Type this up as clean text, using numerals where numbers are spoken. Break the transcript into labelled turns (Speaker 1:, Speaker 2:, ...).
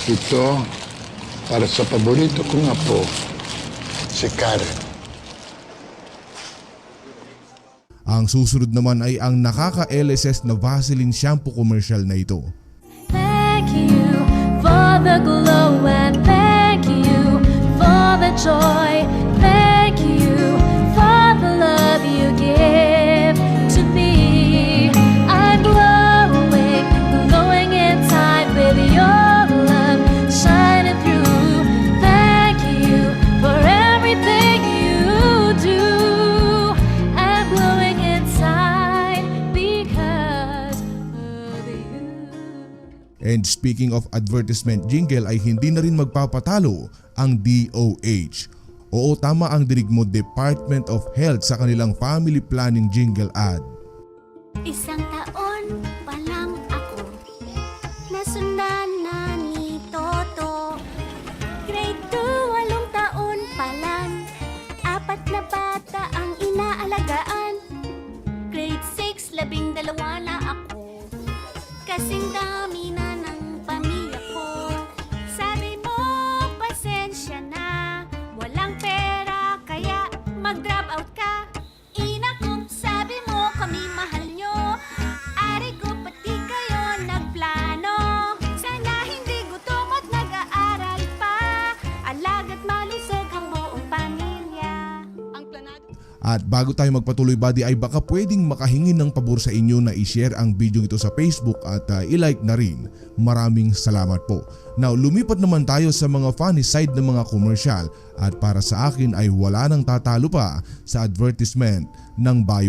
Speaker 1: Ito, para sa paborito kong apo, si Karen.
Speaker 2: Ang susunod naman ay ang nakaka-LSS na Vaseline shampoo commercial na ito.
Speaker 3: Thank you for the glow and thank you for the joy. Thank you for the love you give to me. I'm glowing, glowing inside with your love shining through. Thank you for everything you do. I'm glowing inside because of you.
Speaker 2: And speaking of advertisement jingle ay hindi na rin magpapatalo ang DOH. Oo, tama ang dinig mo, Department of Health sa kanilang family planning jingle ad.
Speaker 4: Isang taon pa lang ako, nasundan na ni Toto. Grade 2, 8 taon pa lang, 4 na bata ang inaalagaan. Grade 6, 12 na ako, kasing dami na ng pamilya ko. Sabi mo, pasensya na, walang pera kaya mag-drop out ka. Ina ko, sabi mo kami mahal nyo. Ari ko, pati kayo nagplano. Sana hindi gutom at nag-aaral pa. Alaga't malusog ang buong pamilya. Ang planado.
Speaker 2: At bago tayo magpatuloy, buddy, ay baka pwedeng makahingi ng pabor sa inyo na i-share ang video ito sa Facebook at i-like na rin. Maraming salamat po. Now, lumipat naman tayo sa mga funny side ng mga commercial at para sa akin ay wala nang tatalo pa sa advertisement ng Bio.